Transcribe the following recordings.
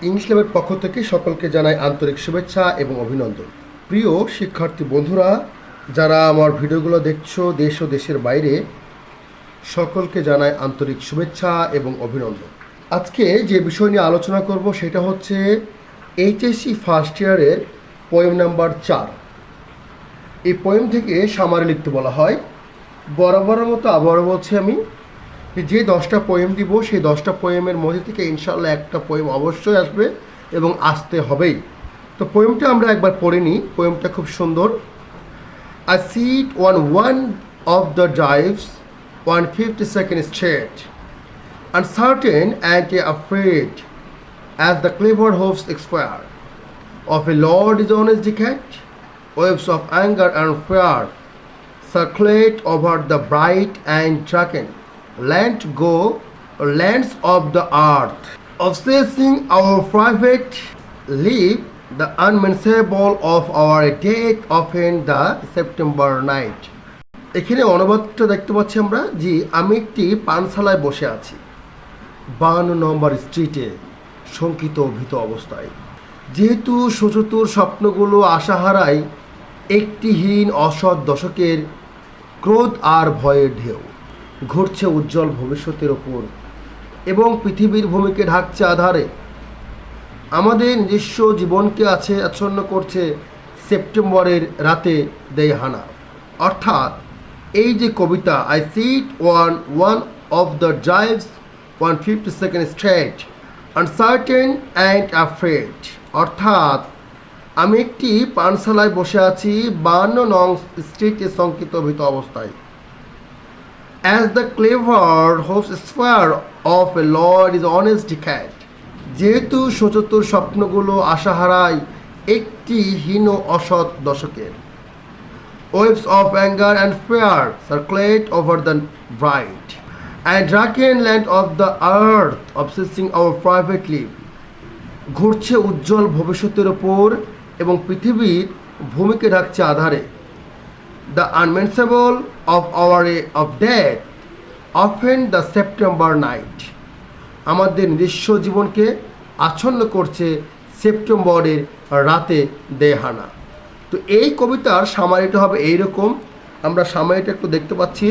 English ল্যাবের পক্ষ থেকে সকলকে জানাই আন্তরিক শুভেচ্ছা এবং অভিনন্দন। প্রিয় শিক্ষার্থী বন্ধুরা, যারা আমার ভিডিওগুলো দেখছো দেশ ও দেশের বাইরে, সকলকে জানাই আন্তরিক শুভেচ্ছা এবং অভিনন্দন। আজকে যে বিষয় নিয়ে আলোচনা করব সেটা হচ্ছে এইচএসসি ফার্স্ট ইয়ারের পোয়েম নাম্বার 4। এই পোয়েম থেকে সামারি লিখতে বলা হয়। বরাবরের মতো আবারও বলছি আমি, যে 10টা পোয়েম দিব সেই 10টা পোয়েমের মধ্যে থেকে ইনশাআল্লাহ একটা পোয়েম অবশ্যই আসবে এবং আসতে হবেই। তো পোয়েমটা আমরা একবার পড়ে নিই। পোয়েমটা খুব সুন্দর। I sit on one of the dives 152nd straight, uncertain and afraid, as the clever hopes expire of a lord is on his decade. Waves of anger and fear circulate over the bright and drunken lands of the earth, obsessing our private life, the unmentionable of our death often the September night. এখানে অনুবাদটা দেখতে পাচ্ছি আমরা, যে আমি একটি পানশালায় বসে আছি 52 নম্বর স্ট্রিটে শঙ্কিত ভীত অবস্থায়। যেহেতু সুচতুর স্বপ্নগুলো আশাহারায় একটিহীন অসৎ দশকের ক্রোধ আর ভয়ের ঢেউ ঘুরছে উজ্জ্বল ভবিষ্যতের ওপর এবং পৃথিবীর ভূমিকে ঢাকছে আধারে। আমাদের নিজস্ব জীবনকে আচ্ছন্ন করছে সেপ্টেম্বরের রাতে দেয় হানা। অর্থাৎ এই যে কবিতা, I sit on one of the drives 152nd street uncertain and afraid, অর্থাৎ আমি একটি পানশালায় বসে আছি 52 নং স্ট্রিটে শঙ্কিত ভীত অবস্থায়। As the clever hopes sphere of a lord is on his decade, যেহেতু সচতুর স্বপ্নগুলো আশাহারায় একটি হীন অসৎ দশকের। Waves of anger and fear circulate over the bright and drunken land of the earth, obsessing our private life, ঘুরছে উজ্জ্বল ভবিষ্যতের ওপর এবং পৃথিবীর ভূমিকে ঢাকছে আধারে। The unmentionable of our of death, often the September night, আমাদের নিজস্ব জীবনকে আচ্ছন্ন করছে সেপ্টেম্বরের রাতে দেহানা। তো এই কবিতার সামারিটা হবে এইরকম। আমরা সামারিটা একটু দেখতে পাচ্ছি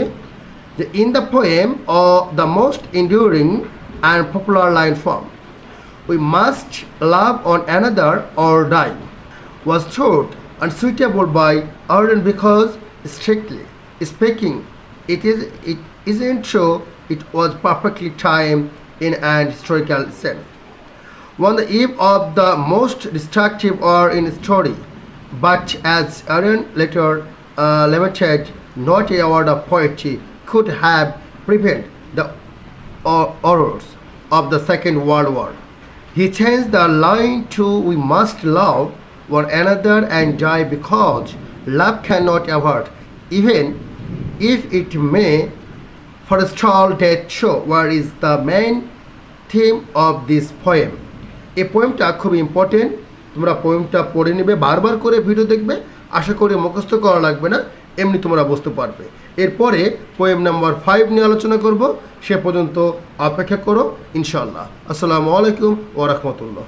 যে in the poem of the most enduring and popular line form, we must love one another or die, was thought unsuitable by Arden because, strictly speaking, it isn't true. It was perfectly timed in an historical sense. On the eve of the most destructive war in story, but as Arden later lamented, not a word of poetry could have prevented the horrors of the Second World War. He changed the line to, we must love one another and die because love cannot avert, even if it may forestall death. Show where is the main theme of this poem. এই পোয়েমটা খুব important. তোমরা পোয়েমটা পড়ে নেবে, বারবার করে video দেখবে, আশা করি মুখস্থ করা লাগবে না, এমনি তোমরা বুঝতে পারবে। এরপরে পোয়েম নাম্বার 5 নিয়ে আলোচনা করব। সে পর্যন্ত অপেক্ষা করো ইনশাআল্লাহ। আসসালামু আলাইকুম ওয়া রাহমাতুল্লাহ।